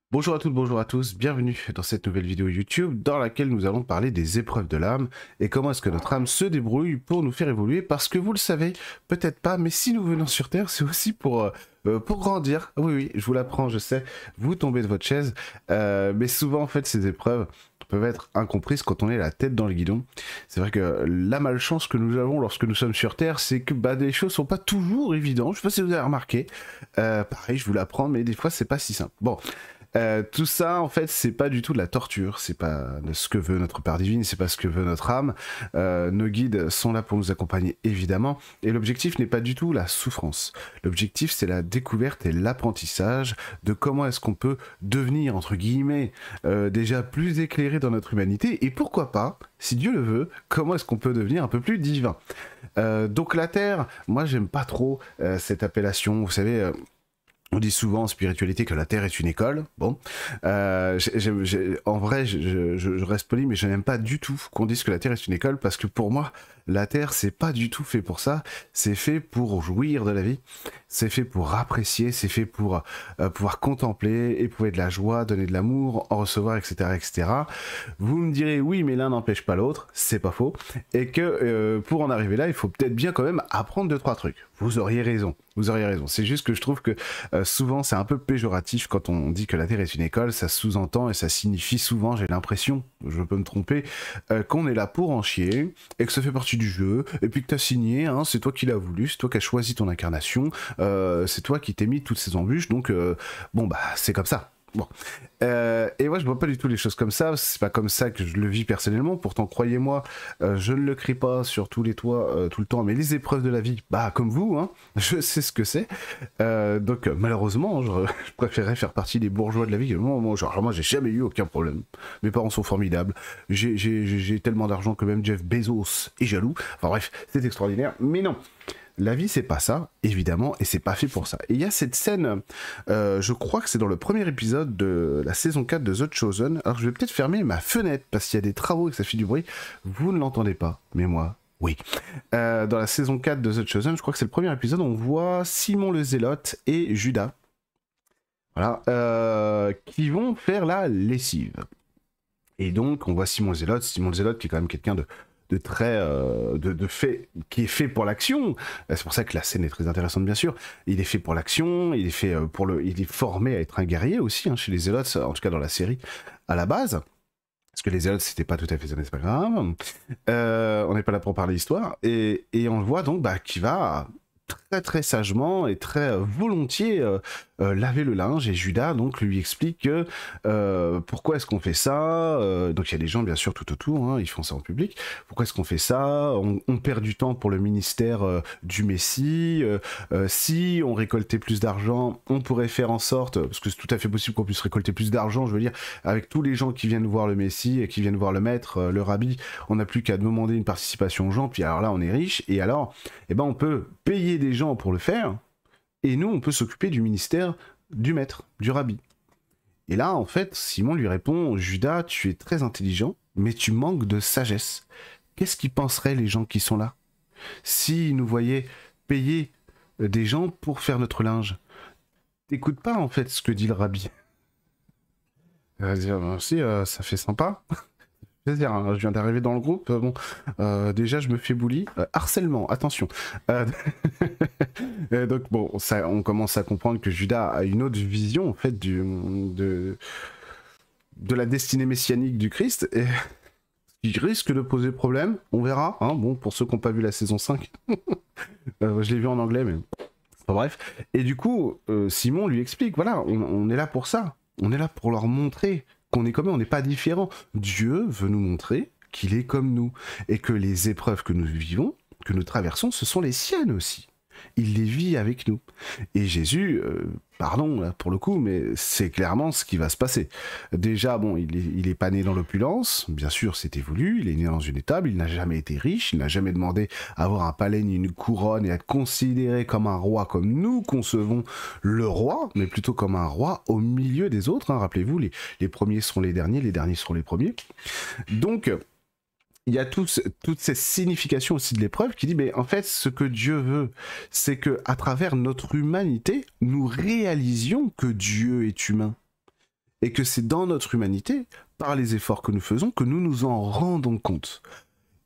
Bonjour à toutes, bonjour à tous, bienvenue dans cette nouvelle vidéo YouTube dans laquelle nous allons parler des épreuves de l'âme et comment est-ce que notre âme se débrouille pour nous faire évoluer parce que vous le savez, peut-être pas, mais si nous venons sur Terre, c'est aussi pour grandir. Oui, oui, je vous l'apprends, je sais, vous tombez de votre chaise, mais souvent en fait ces épreuves peuvent être incomprises quand on est la tête dans le guidon. C'est vrai que la malchance que nous avons lorsque nous sommes sur Terre, c'est que les choses sont pas toujours évidentes, je sais pas si vous avez remarqué, pareil, je vous l'apprends, mais des fois c'est pas si simple. Bon. Tout ça, en fait, c'est pas du tout de la torture, c'est pas ce que veut notre Père Divine, c'est pas ce que veut notre âme. Nos guides sont là pour nous accompagner, évidemment, et l'objectif n'est pas du tout la souffrance. L'objectif, c'est la découverte et l'apprentissage de comment est-ce qu'on peut devenir, entre guillemets, déjà plus éclairé dans notre humanité, et pourquoi pas, si Dieu le veut, comment est-ce qu'on peut devenir un peu plus divin. Donc la Terre, moi, j'aime pas trop cette appellation, vous savez... On dit souvent en spiritualité que la Terre est une école. Bon, en vrai, je reste poli, mais je n'aime pas du tout qu'on dise que la Terre est une école parce que pour moi, la Terre, c'est pas du tout fait pour ça. C'est fait pour jouir de la vie. C'est fait pour apprécier. C'est fait pour pouvoir contempler, éprouver de la joie, donner de l'amour, en recevoir, etc., etc. Vous me direz oui, mais l'un n'empêche pas l'autre. C'est pas faux. Et que pour en arriver là, il faut peut-être bien quand même apprendre deux trois trucs. Vous auriez raison. Vous auriez raison. C'est juste que je trouve que souvent c'est un peu péjoratif quand on dit que la Terre est une école, ça sous-entend et ça signifie souvent, j'ai l'impression, je peux me tromper, qu'on est là pour en chier et que ça fait partie du jeu et puis que t'as signé, hein, c'est toi qui l'as voulu, c'est toi qui as choisi ton incarnation, c'est toi qui t'es mis toutes ces embûches, donc bon bah c'est comme ça. Bon. Et moi je vois pas du tout les choses comme ça, c'est pas comme ça que je le vis personnellement, pourtant croyez-moi, je ne le crie pas sur tous les toits tout le temps, mais les épreuves de la vie, bah comme vous, hein, je sais ce que c'est. Donc malheureusement, je préférerais faire partie des bourgeois de la vie. Moi j'ai jamais eu aucun problème. Mes parents sont formidables. J'ai tellement d'argent que même Jeff Bezos est jaloux. Enfin bref, c'est extraordinaire. Mais non, la vie, c'est pas ça, évidemment, et c'est pas fait pour ça. Et il y a cette scène, je crois que c'est dans le premier épisode de la saison 4 de The Chosen. Alors, je vais peut-être fermer ma fenêtre, parce qu'il y a des travaux et que ça fait du bruit. Vous ne l'entendez pas, mais moi, oui. Dans la saison 4 de The Chosen, je crois que c'est le premier épisode, on voit Simon le Zélote et Judas, voilà, qui vont faire la lessive. Et donc, on voit Simon le Zélote qui est quand même quelqu'un de très fait, qui est fait pour l'action. C'est pour ça que la scène est très intéressante, bien sûr. Il est fait pour l'action, il est fait il est formé à être un guerrier aussi, hein, chez les Zélotes, en tout cas dans la série à la base. Parce que les Zélotes, c'était pas tout à fait ça, mais c'est pas grave. On n'est pas là pour parler d'histoire. Et on le voit donc qui va très très sagement et très volontiers laver le linge, et Judas donc lui explique que pourquoi est-ce qu'on fait ça, donc il y a des gens bien sûr tout autour, hein, ils font ça en public, pourquoi est-ce qu'on fait ça, on perd du temps pour le ministère du Messie, si on récoltait plus d'argent, on pourrait faire en sorte, parce que c'est tout à fait possible qu'on puisse récolter plus d'argent, je veux dire, avec tous les gens qui viennent voir le Messie et qui viennent voir le maître, le rabbi, on n'a plus qu'à demander une participation aux gens, puis alors là on est riche, et alors eh ben on peut payer des gens pour le faire, et nous on peut s'occuper du ministère du maître, du rabbi. Et là en fait Simon lui répond: Judas, tu es très intelligent, mais tu manques de sagesse. Qu'est-ce qu'ils penseraient les gens qui sont là s'ils nous voyaient payer des gens pour faire notre linge? T'écoutes pas en fait ce que dit le rabbi. Il va dire: si, ça fait sympa. Plaisir, hein, je viens d'arriver dans le groupe, bon, déjà je me fais bully, harcèlement, attention. Donc bon, ça, on commence à comprendre que Judas a une autre vision en fait de la destinée messianique du Christ, et qui risque de poser problème, on verra, hein, bon, pour ceux qui n'ont pas vu la saison 5, je l'ai vu en anglais, mais... Enfin, bref, et du coup, Simon lui explique, voilà, on est là pour ça, on est là pour leur montrer qu'on est comme eux, on n'est pas différents. Dieu veut nous montrer qu'il est comme nous, et que les épreuves que nous vivons, que nous traversons, ce sont les siennes aussi. Il les vit avec nous. Et Jésus, pardon là, pour le coup, mais c'est clairement ce qui va se passer. Déjà, bon, il est pas né dans l'opulence, bien sûr, c'était voulu, il est né dans une étable, il n'a jamais été riche, il n'a jamais demandé à avoir un palais ni une couronne et à être considéré comme un roi, comme nous concevons le roi, mais plutôt comme un roi au milieu des autres, hein. Rappelez-vous, les premiers seront les derniers seront les premiers. Donc, il y a toute cette signification aussi de l'épreuve qui dit, mais en fait, ce que Dieu veut, c'est que à travers notre humanité, nous réalisions que Dieu est humain. et que c'est dans notre humanité, par les efforts que nous faisons, que nous nous en rendons compte.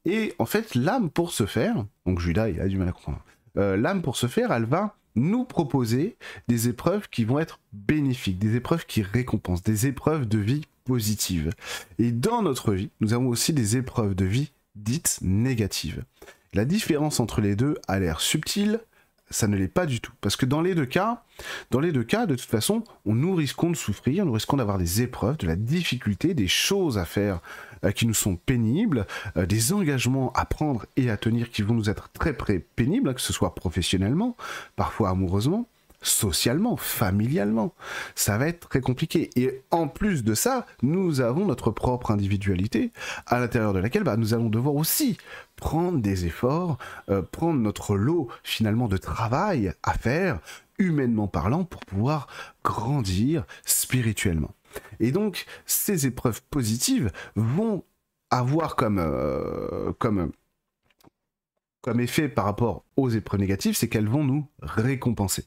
Et en fait, l'âme pour ce faire, donc Judas, il a du mal à comprendre, l'âme pour ce faire, elle va nous proposer des épreuves qui vont être bénéfiques, des épreuves qui récompensent, des épreuves de vie positives. Et dans notre vie, nous avons aussi des épreuves de vie dites négatives. La différence entre les deux a l'air subtile, ça ne l'est pas du tout. Parce que dans les deux cas, de toute façon, nous risquons de souffrir, nous risquons d'avoir des épreuves, de la difficulté, des choses à faire qui nous sont pénibles, des engagements à prendre et à tenir qui vont nous être très pénibles, que ce soit professionnellement, parfois amoureusement, socialement, familialement. Ça va être très compliqué. Et en plus de ça, nous avons notre propre individualité à l'intérieur de laquelle nous allons devoir aussi prendre des efforts, prendre notre lot finalement de travail à faire, humainement parlant, pour pouvoir grandir spirituellement. Et donc, ces épreuves positives vont avoir comme effet par rapport aux épreuves négatives, c'est qu'elles vont nous récompenser.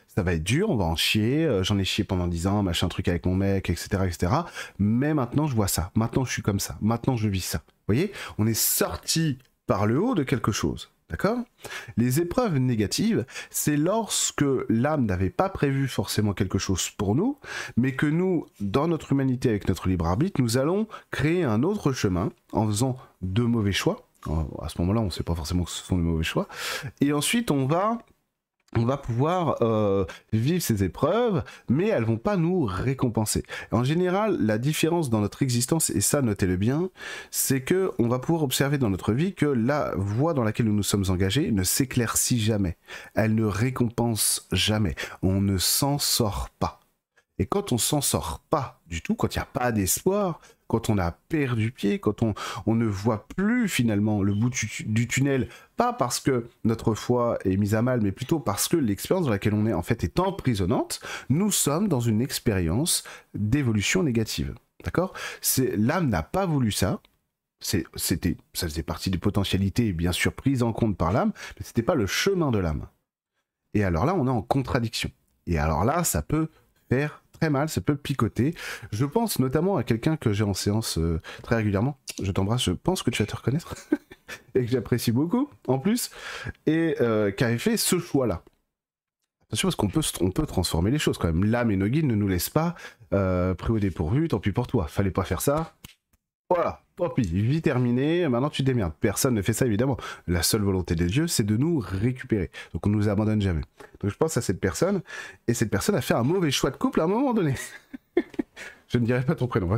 Ça va être dur, on va en chier, j'en ai chié pendant 10 ans, machin truc avec mon mec, etc., etc. Mais maintenant je vois ça, maintenant je suis comme ça, maintenant je vis ça. Vous voyez, on est sorti par le haut de quelque chose, d'accord? Les épreuves négatives, c'est lorsque l'âme n'avait pas prévu forcément quelque chose pour nous, mais que nous, dans notre humanité, avec notre libre arbitre, nous allons créer un autre chemin en faisant de mauvais choix. À ce moment-là, on ne sait pas forcément que ce sont de mauvais choix. Et ensuite, on va pouvoir vivre ces épreuves, mais elles vont pas nous récompenser. En général, la différence dans notre existence, et ça notez-le bien, c'est que on va pouvoir observer dans notre vie que la voie dans laquelle nous nous sommes engagés ne s'éclaircit jamais. Elle ne récompense jamais. On ne s'en sort pas. Et quand on s'en sort pas du tout, quand il n'y a pas d'espoir, quand on a perdu pied, quand on ne voit plus finalement le bout du tunnel, pas parce que notre foi est mise à mal, mais plutôt parce que l'expérience dans laquelle on est en fait est emprisonnante, nous sommes dans une expérience d'évolution négative. D'accord ? L'âme n'a pas voulu ça. Ça faisait partie des potentialités bien sûr prises en compte par l'âme, mais c'était pas le chemin de l'âme. Et alors là, on est en contradiction. Et alors là, ça peut faire très mal, ça peut picoter. Je pense notamment à quelqu'un que j'ai en séance très régulièrement. Je t'embrasse, je pense que tu vas te reconnaître. Et que j'apprécie beaucoup, en plus. Et qui avait fait ce choix-là. Attention, parce qu'on peut transformer les choses quand même. L'âme et nos guides ne nous laissent pas pris au dépourvu, tant pis pour toi. Fallait pas faire ça. Voilà, tant pis, vie terminée, maintenant tu te démerdes. Personne ne fait ça évidemment. La seule volonté des dieux, c'est de nous récupérer. Donc on ne nous abandonne jamais. Donc je pense à cette personne, et cette personne a fait un mauvais choix de couple à un moment donné. Je ne dirai pas ton prénom,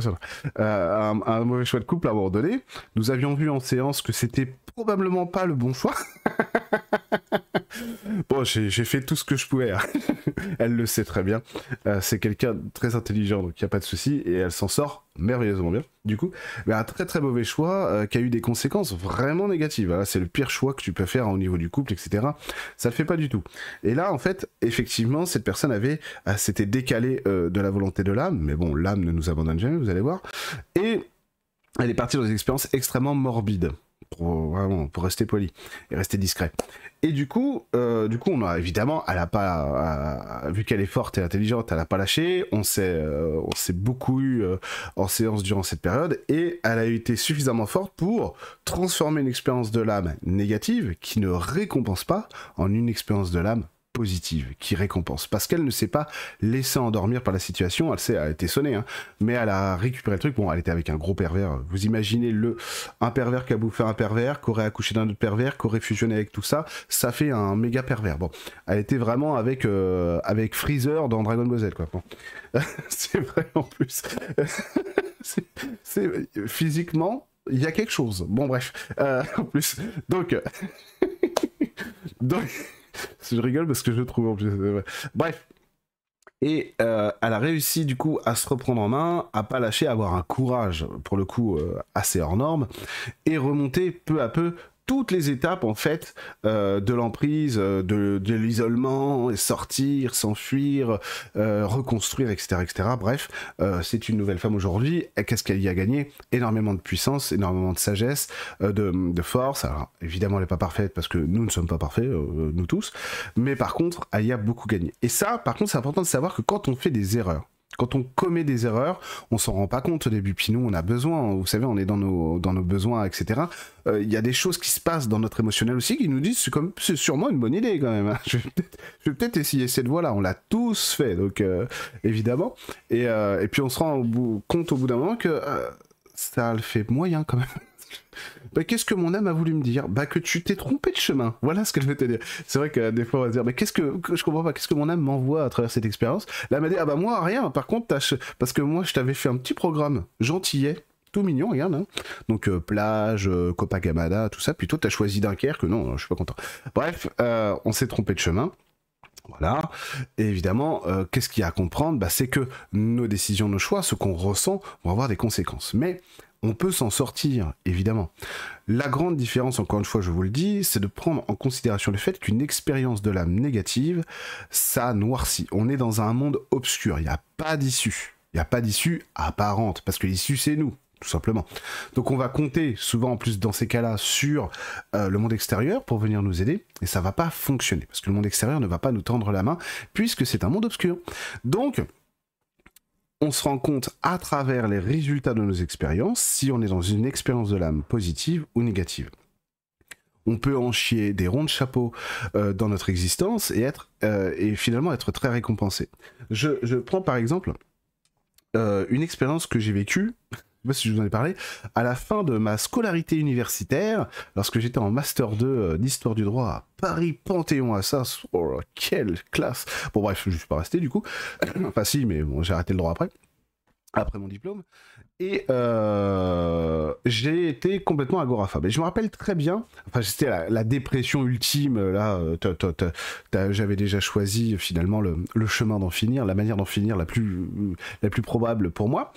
un mauvais choix de couple à un moment donné. Nous avions vu en séance que c'était probablement pas le bon choix. Bon, j'ai fait tout ce que je pouvais. Hein. Elle le sait très bien. C'est quelqu'un de très intelligent, donc il n'y a pas de souci. Et elle s'en sort merveilleusement bien. Du coup, mais un très très mauvais choix qui a eu des conséquences vraiment négatives. Voilà, c'est le pire choix que tu peux faire au niveau du couple, etc. Ça le fait pas du tout. Et là, en fait, effectivement, cette personne s'était décalée de la volonté de l'âme. Mais bon, l'âme ne nous abandonne jamais, vous allez voir. Et elle est partie dans des expériences extrêmement morbides. Pour rester poli et rester discret. Et du coup, on a évidemment, elle a pas, vu qu'elle est forte et intelligente, elle a pas lâché. On s'est beaucoup eu en séance durant cette période, et elle a été suffisamment forte pour transformer une expérience de l'âme négative qui ne récompense pas en une expérience de l'âme positive qui récompense, parce qu'elle ne s'est pas laissée endormir par la situation. Elle a été sonnée, hein, mais elle a récupéré le truc. Bon, elle était avec un gros pervers. Vous imaginez un pervers qui a bouffé un pervers, qui aurait accouché d'un autre pervers, qui aurait fusionné avec tout ça. Ça fait un méga pervers. Bon, elle était vraiment avec Freezer dans Dragon Ball Z, quoi. Bon. C'est vrai en plus. Physiquement, il y a quelque chose. Bon, bref. En plus, donc. Je rigole parce que je le trouve en plus. Bref. Et elle a réussi du coup à se reprendre en main, à pas lâcher, à avoir un courage pour le coup assez hors norme, et remonter peu à peu toutes les étapes en fait de l'emprise, de l'isolement, sortir, s'enfuir, reconstruire, etc., etc. Bref, c'est une nouvelle femme aujourd'hui. Qu'est-ce qu'elle y a gagné? Énormément de puissance, énormément de sagesse, de force. Alors évidemment, elle n'est pas parfaite parce que nous ne sommes pas parfaits, nous tous. Mais par contre, elle y a beaucoup gagné. Et ça, par contre, c'est important de savoir que quand on fait des erreurs, Quand on commet des erreurs, on s'en rend pas compte au début. Puis nous, on a besoin, vous savez, on est dans nos besoins, etc. Il y a des choses qui se passent dans notre émotionnel aussi qui nous disent c'est sûrement une bonne idée quand même. Hein. Je vais peut-être essayer cette voie-là. On l'a tous fait, donc évidemment. Et puis on se rend compte au bout d'un moment que ça le fait moyen quand même. Bah, qu'est-ce que mon âme a voulu me dire? Bah que tu t'es trompé de chemin. Voilà ce que je vais te dire. C'est vrai que des fois on va se dire mais qu'est-ce que je comprends pas, qu'est-ce que mon âme m'envoie à travers cette expérience? Là elle m'a dit ah bah moi rien. Par contre parce que moi je t'avais fait un petit programme gentillet. Tout mignon, regarde. Hein. Donc plage, Copacabana, tout ça. Plutôt t'as choisi Dunkerque, non, je suis pas content. Bref, on s'est trompé de chemin. Voilà. Et évidemment, qu'est-ce qu'il y a à comprendre? Bah, c'est que nos décisions, nos choix, ce qu'on ressent, vont avoir des conséquences. Mais on peut s'en sortir, évidemment. La grande différence, encore une fois, je vous le dis, c'est de prendre en considération le fait qu'une expérience de l'âme négative, ça noircit. On est dans un monde obscur, il n'y a pas d'issue. Il n'y a pas d'issue apparente, parce que l'issue, c'est nous. Tout simplement. Donc on va compter souvent en plus dans ces cas-là sur le monde extérieur pour venir nous aider et ça va pas fonctionner parce que le monde extérieur ne va pas nous tendre la main puisque c'est un monde obscur. Donc on se rend compte à travers les résultats de nos expériences si on est dans une expérience de l'âme positive ou négative. On peut en chier des ronds de chapeau dans notre existence et finalement être très récompensé. Je prends par exemple une expérience que j'ai vécue. Je sais pas si je vous en ai parlé, à la fin de ma scolarité universitaire, lorsque j'étais en Master 2 d'Histoire du droit à Paris Panthéon-Assas, oh, quelle classe! Bon bref, je suis pas resté du coup, enfin si, mais bon, j'ai arrêté le droit après mon diplôme, et j'ai été complètement agoraphobe. Et je me rappelle très bien, enfin c'était la dépression ultime, là, j'avais déjà choisi finalement le chemin d'en finir, la manière d'en finir la plus probable pour moi,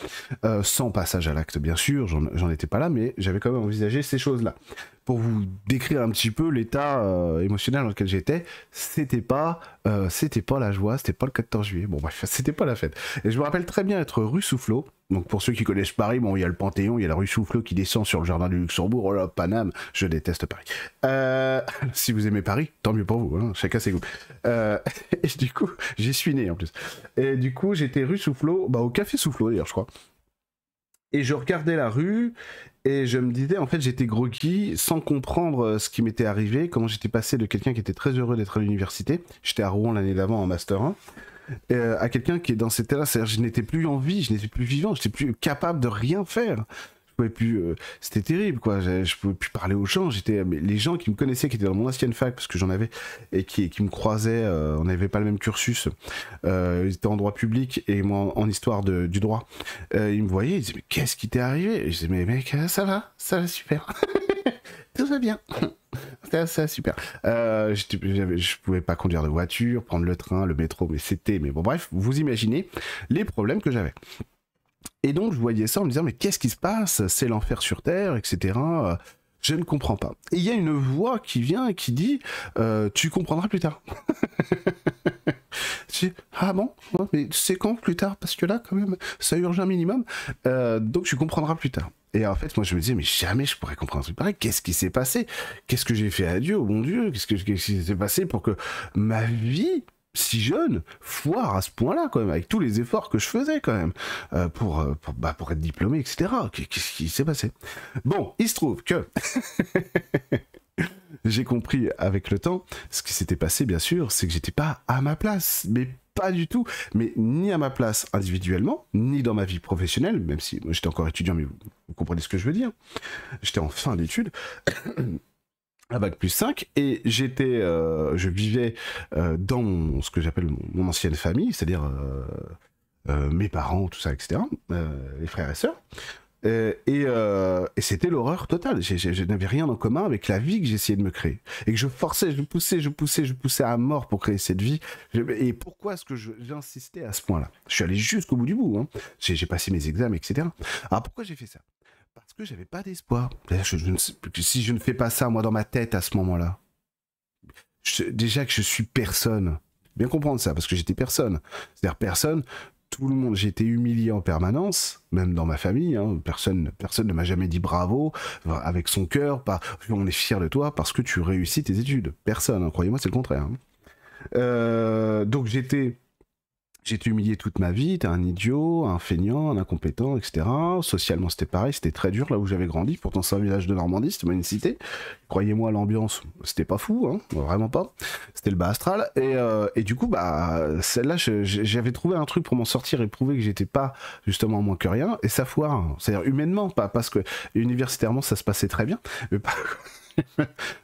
sans passage à l'acte bien sûr, j'en étais pas là, mais j'avais quand même envisagé ces choses-là. Pour vous décrire un petit peu l'état émotionnel dans lequel j'étais, c'était pas la joie, c'était pas le 14 juillet, bon bref, c'était pas la fête. Et je me rappelle très bien être rue Soufflot. Donc pour ceux qui connaissent Paris, bon il y a le Panthéon, il y a la rue Soufflot qui descend sur le jardin du Luxembourg, oh là, Paname, je déteste Paris. Si vous aimez Paris, tant mieux pour vous, hein, chacun ses goûts. Et du coup, j'y suis né en plus. Et du coup, j'étais rue Soufflot, bah au café Soufflot d'ailleurs je crois. Et je regardais la rue et je me disais, en fait, j'étais groggy sans comprendre ce qui m'était arrivé, comment j'étais passé de quelqu'un qui était très heureux d'être à l'université, j'étais à Rouen l'année d'avant en Master 1, à quelqu'un qui est dans cet état-là, c'est-à-dire je n'étais plus en vie, je n'étais plus vivant, je n'étais plus capable de rien faire. Je pouvais plus, c'était terrible quoi, je pouvais plus parler aux gens, les gens qui me connaissaient, qui étaient dans mon ancienne fac, parce que j'en avais, et qui me croisaient, on n'avait pas le même cursus, ils étaient en droit public et moi en histoire du droit, ils me voyaient, ils disaient mais qu'est-ce qui t'est arrivé? Et je disais mais mec, ça va super, tout va bien. Ça super. Je pouvais pas conduire de voiture, prendre le train, le métro, mais bon bref, vous imaginez les problèmes que j'avais. Et donc je voyais ça en me disant mais qu'est-ce qui se passe? C'est l'enfer sur terre, etc. Je ne comprends pas. Et il y a une voix qui vient et qui dit tu comprendras plus tard. Ah bon? Mais c'est quand plus tard? Parce que là quand même ça urge un minimum. Donc tu comprendras plus tard. Et en fait moi je me disais mais jamais je pourrais comprendre un truc pareil. Qu'est-ce qui s'est passé? Qu'est-ce que j'ai fait à Dieu, au bon Dieu? Qu'est-ce qui s'est passé pour que ma vie si jeune foire à ce point-là quand même, avec tous les efforts que je faisais quand même pour être diplômé, etc. Qu'est-ce qui s'est passé? Bon, il se trouve que j'ai compris avec le temps, ce qui s'était passé bien sûr, c'est que j'étais pas à ma place, mais pas du tout, mais ni à ma place individuellement, ni dans ma vie professionnelle, même si moi, j'étais encore étudiant, mais vous comprenez ce que je veux dire, j'étais en fin d'études, à bac plus 5, et je vivais dans ce que j'appelle mon ancienne famille, c'est-à-dire mes parents, tout ça, etc., les frères et sœurs, et c'était l'horreur totale. Je n'avais rien en commun avec la vie que j'essayais de me créer. Et que je forçais, je poussais à mort pour créer cette vie. Et pourquoi est-ce que j'insistais à ce point-là? Je suis allé jusqu'au bout du bout. Hein. J'ai passé mes examens, etc. Alors pourquoi j'ai fait ça? Parce que j'avais pas d'espoir. Si je ne fais pas ça, moi, dans ma tête, à ce moment-là, déjà que je suis personne. Bien comprendre ça, parce que j'étais personne. C'est-à-dire personne, tout le monde, j'ai été humilié en permanence, même dans ma famille, hein, personne ne m'a jamais dit bravo, avec son cœur, on est fier de toi parce que tu réussis tes études. Personne, hein, croyez-moi, c'est le contraire. Hein. Donc j'étais J'ai été humilié toute ma vie, t'es un idiot, un feignant, un incompétent, etc. Socialement, c'était pareil, c'était très dur là où j'avais grandi. Pourtant, c'est un village de Normandie, c'était une cité. Croyez-moi, l'ambiance, c'était pas fou, hein, vraiment pas. C'était le bas astral. Et du coup, bah, celle-là, j'avais trouvé un truc pour m'en sortir et prouver que j'étais pas justement moins que rien. Et ça foire, hein. C'est-à-dire humainement, pas parce que universitairement, ça se passait très bien, mais pas.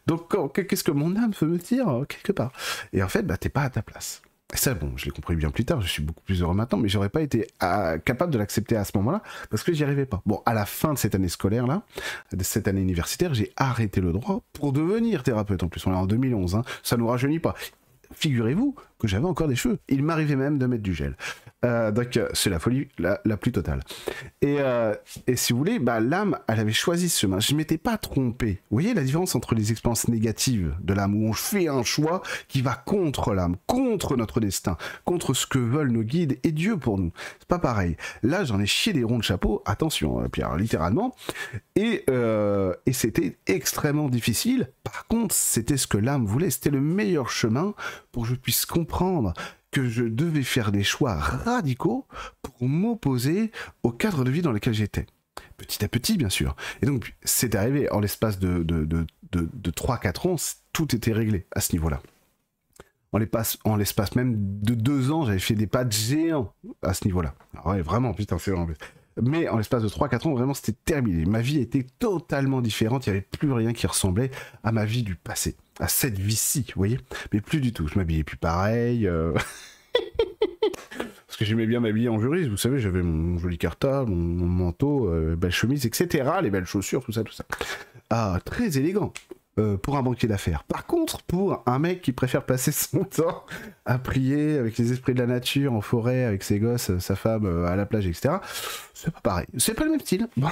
Donc, qu'est-ce que mon âme veut me dire quelque part? Et en fait, bah, t'es pas à ta place. Et ça, bon, je l'ai compris bien plus tard, je suis beaucoup plus heureux maintenant, mais j'aurais pas été capable de l'accepter à ce moment-là, parce que j'y arrivais pas. Bon, à la fin de cette année scolaire-là, de cette année universitaire, j'ai arrêté le droit pour devenir thérapeute. En plus, on est en 2011, hein, ça nous rajeunit pas. Figurez-vous que j'avais encore des cheveux. Il m'arrivait même de mettre du gel. Donc, c'est la folie la plus totale. Et si vous voulez, bah, l'âme, elle avait choisi ce chemin. Je ne m'étais pas trompé. Vous voyez la différence entre les expériences négatives de l'âme, où on fait un choix qui va contre l'âme, contre notre destin, contre ce que veulent nos guides et Dieu pour nous. C'est pas pareil. Là, j'en ai chié des ronds de chapeau, attention, Pierre, littéralement. Et c'était extrêmement difficile. Par contre, c'était ce que l'âme voulait. C'était le meilleur chemin pour que je puisse comprendre que je devais faire des choix radicaux pour m'opposer au cadre de vie dans lequel j'étais. Petit à petit, bien sûr. Et donc, c'est arrivé en l'espace de 3-4 ans, tout était réglé à ce niveau-là. En l'espace même de 2 ans, j'avais fait des pas de géant à ce niveau-là. Alors ouais, vraiment, putain, c'est vraiment... Mais en l'espace de 3-4 ans, vraiment, c'était terminé. Ma vie était totalement différente. Il n'y avait plus rien qui ressemblait à ma vie du passé. À cette vie-ci, vous voyez. Mais plus du tout. Je m'habillais plus pareil. Parce que j'aimais bien m'habiller en juriste. Vous savez, j'avais mon joli cartable, mon manteau, belle chemise, etc. Les belles chaussures, tout ça, tout ça. Ah, très élégant. Pour un banquier d'affaires. Par contre, pour un mec qui préfère passer son temps à prier avec les esprits de la nature, en forêt, avec ses gosses, sa femme, à la plage, etc., c'est pas pareil. C'est pas le même style. Bon.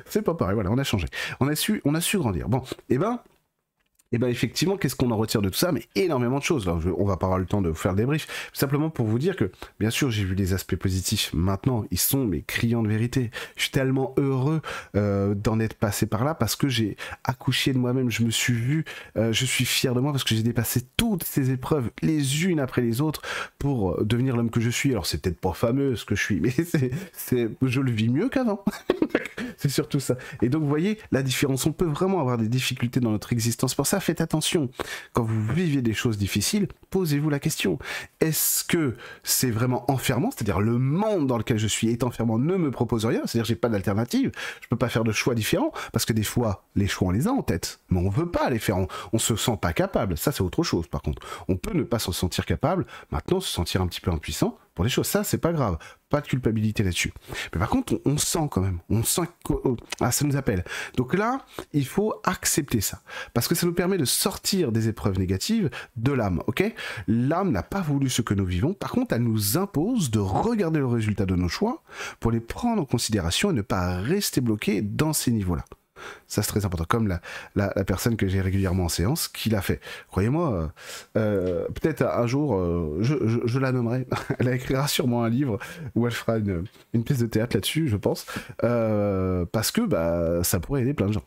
C'est pas pareil, voilà, on a changé. On a su grandir. Bon, et ben effectivement, qu'est-ce qu'on en retire de tout ça? Mais énormément de choses. Là, on va pas avoir le temps de vous faire le débrief. Simplement pour vous dire que, bien sûr, j'ai vu les aspects positifs. Maintenant, ils sont mes criants de vérité. Je suis tellement heureux d'en être passé par là parce que j'ai accouché de moi-même. Je me suis vu, je suis fier de moi parce que j'ai dépassé toutes ces épreuves les unes après les autres pour devenir l'homme que je suis. Alors c'est peut-être pas fameux ce que je suis, mais je le vis mieux qu'avant. C'est surtout ça. Et donc, vous voyez la différence. On peut vraiment avoir des difficultés dans notre existence. Pour ça, faites attention. Quand vous vivez des choses difficiles, posez-vous la question. Est-ce que c'est vraiment enfermant? C'est-à-dire, le monde dans lequel je suis est enfermant, ne me propose rien. C'est-à-dire, j'ai pas d'alternative. Je peux pas faire de choix différents. Parce que des fois, les choix, on les a en tête. Mais on veut pas les faire. On se sent pas capable. Ça, c'est autre chose, par contre. On peut ne pas se sentir capable. Maintenant, se sentir un petit peu impuissant pour des choses. Ça, c'est pas grave. Pas de culpabilité là-dessus. Mais par contre, on sent quand même. On sent que ça nous appelle. Donc là, il faut accepter ça. Parce que ça nous permet de sortir des épreuves négatives de l'âme, ok? L'âme n'a pas voulu ce que nous vivons. Par contre, elle nous impose de regarder le résultat de nos choix pour les prendre en considération et ne pas rester bloqué dans ces niveaux-là. Ça, c'est très important. Comme la personne que j'ai régulièrement en séance, qui l'a fait. Croyez-moi, peut-être un jour, je la nommerai. Elle écrira sûrement un livre où elle fera une pièce de théâtre là-dessus, je pense. Parce que bah, ça pourrait aider plein de gens.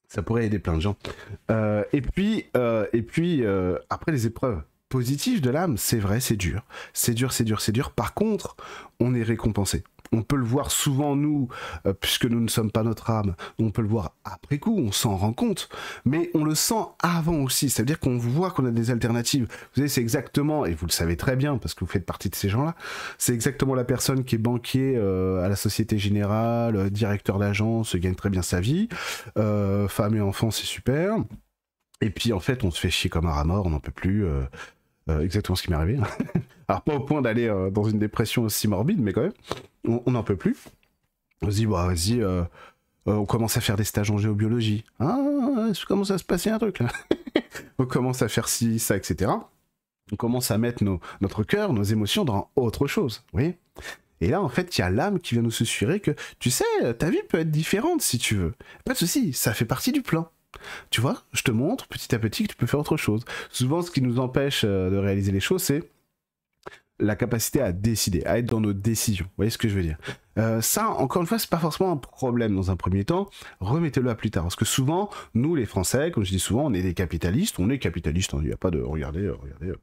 Ça pourrait aider plein de gens. Et puis, après les épreuves positives de l'âme, c'est vrai, c'est dur. C'est dur, c'est dur, c'est dur. Par contre, on est récompensé. On peut le voir souvent, nous, puisque nous ne sommes pas notre âme. On peut le voir après coup, on s'en rend compte. Mais on le sent avant aussi. Ça veut dire qu'on voit qu'on a des alternatives. Vous savez, c'est exactement, et vous le savez très bien, parce que vous faites partie de ces gens-là, c'est exactement la personne qui est banquier à la Société Générale, directeur d'agence, gagne très bien sa vie. Femme et enfants, c'est super. Et puis, en fait, on se fait chier comme un rat mort, on n'en peut plus... exactement ce qui m'est arrivé. Alors pas au point d'aller dans une dépression aussi morbide, mais quand même, on n'en peut plus. On se dit, bah vas-y, on commence à faire des stages en géobiologie. Ah, ça commence à se passer un truc là. On commence à faire ci, ça, etc. On commence à mettre notre cœur, nos émotions dans autre chose, vous voyez. Et là, en fait, il y a l'âme qui vient nous susurrer que, tu sais, ta vie peut être différente si tu veux. Pas de souci, ça fait partie du plan. Tu vois, je te montre petit à petit que tu peux faire autre chose. Souvent, ce qui nous empêche de réaliser les choses, c'est la capacité à décider, à être dans nos décisions. Vous voyez ce que je veux dire? Ça, encore une fois, c'est pas forcément un problème dans un premier temps. Remettez-le à plus tard. Parce que souvent, nous, les Français, comme je dis souvent, on est des capitalistes. On est capitalistes. Il n'y a pas de... Regardez, il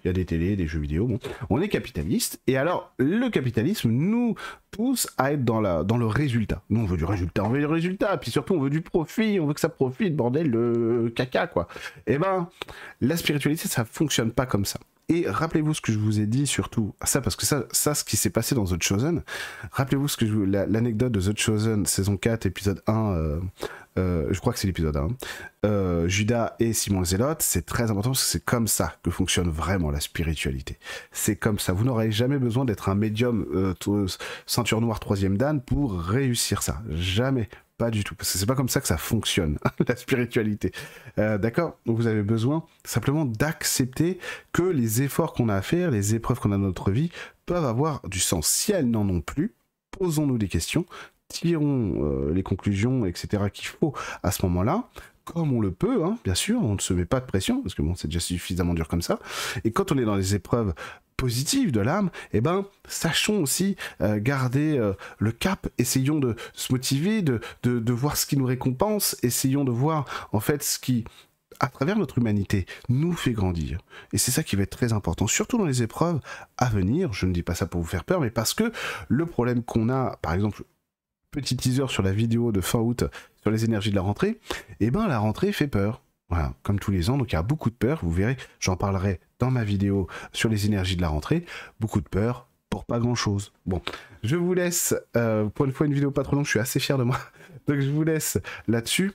y a des télés, des jeux vidéo. Bon. On est capitalistes. Et alors, le capitalisme nous pousse à être dans le résultat. Nous, on veut du résultat. On veut du résultat. Puis surtout, on veut du profit. On veut que ça profite, bordel, le caca, quoi. Eh ben, la spiritualité, ça fonctionne pas comme ça. Et rappelez-vous ce que je vous ai dit, surtout, ça, parce que ça ce qui s'est passé dans The Chosen, rappelez-vous ce que l'anecdote de The Chosen, saison 4, épisode 1, je crois que c'est l'épisode 1, Judas et Simon le Zélote, c'est très important parce que c'est comme ça que fonctionne vraiment la spiritualité. C'est comme ça. Vous n'aurez jamais besoin d'être un médium ceinture noire 3e dan pour réussir ça. Jamais. Pas du tout, parce que c'est pas comme ça que ça fonctionne, la spiritualité. D'accord? Donc vous avez besoin simplement d'accepter que les efforts qu'on a à faire, les épreuves qu'on a dans notre vie, peuvent avoir du sens. Si elles n'en ont plus, posons-nous des questions, tirons les conclusions, etc. qu'il faut à ce moment-là, comme on le peut, hein, bien sûr, on ne se met pas de pression, parce que bon, c'est déjà suffisamment dur comme ça. Et quand on est dans les épreuves positive de l'âme, eh ben, sachons aussi garder le cap, essayons de se motiver, de voir ce qui nous récompense, essayons de voir en fait ce qui, à travers notre humanité, nous fait grandir. Et c'est ça qui va être très important, surtout dans les épreuves à venir. Je ne dis pas ça pour vous faire peur, mais parce que le problème qu'on a, par exemple, petit teaser sur la vidéo de fin août sur les énergies de la rentrée, eh ben la rentrée fait peur. Voilà, comme tous les ans, donc il y a beaucoup de peur, vous verrez, j'en parlerai dans ma vidéo sur les énergies de la rentrée, beaucoup de peur pour pas grand chose. Bon, je vous laisse, pour une fois une vidéo pas trop longue, je suis assez fier de moi, donc je vous laisse là-dessus.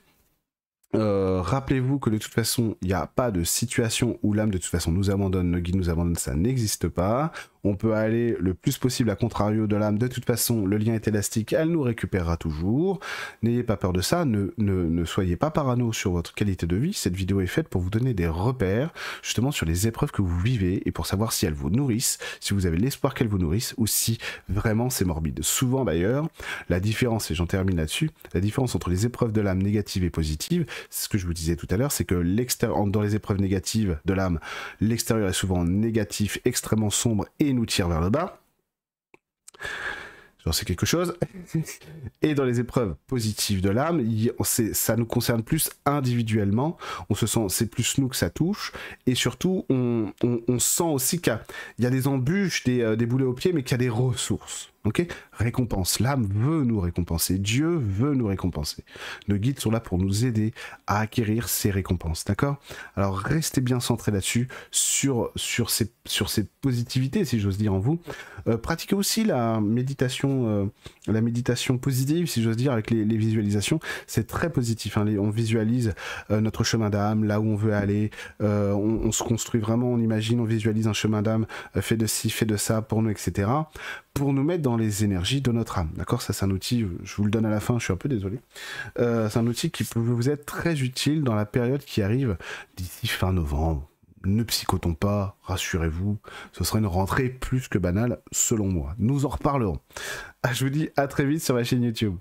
Rappelez-vous que de toute façon, il n'y a pas de situation où l'âme de toute façon nous abandonne, le guide nous abandonne, ça n'existe pas. On peut aller le plus possible à contrario de l'âme, de toute façon le lien est élastique, elle nous récupérera toujours. N'ayez pas peur de ça, ne soyez pas parano sur votre qualité de vie, cette vidéo est faite pour vous donner des repères, justement sur les épreuves que vous vivez, et pour savoir si elles vous nourrissent, si vous avez l'espoir qu'elles vous nourrissent, ou si vraiment c'est morbide. Souvent d'ailleurs, la différence, et j'en termine là-dessus, la différence entre les épreuves de l'âme négatives et positives, c'est ce que je vous disais tout à l'heure, c'est que dans les épreuves négatives de l'âme, l'extérieur est souvent négatif, extrêmement sombre, et nous tire vers le bas. J'en sais quelque chose. Et dans les épreuves positives de l'âme, ça nous concerne plus individuellement. On se sent, c'est plus nous que ça touche. Et surtout, on sent aussi qu'il y a des embûches, des boulets aux pieds, mais qu'il y a des ressources. Ok, récompense. L'âme veut nous récompenser. Dieu veut nous récompenser. Nos guides sont là pour nous aider à acquérir ces récompenses. D'accord? Alors restez bien centrés là-dessus, sur ces positivités, si j'ose dire en vous. Pratiquez aussi la méditation positive, si j'ose dire, avec les visualisations. C'est très positif. Hein. On visualise notre chemin d'âme, là où on veut aller. On se construit vraiment, on imagine, on visualise un chemin d'âme fait de ci, fait de ça pour nous, etc. Pour nous mettre dans les énergies de notre âme. D'accord? Ça, c'est un outil, je vous le donne à la fin, je suis un peu désolé. C'est un outil qui peut vous être très utile dans la période qui arrive d'ici fin novembre. Ne psychotons pas, rassurez-vous, ce sera une rentrée plus que banale, selon moi. Nous en reparlerons. Je vous dis à très vite sur ma chaîne YouTube.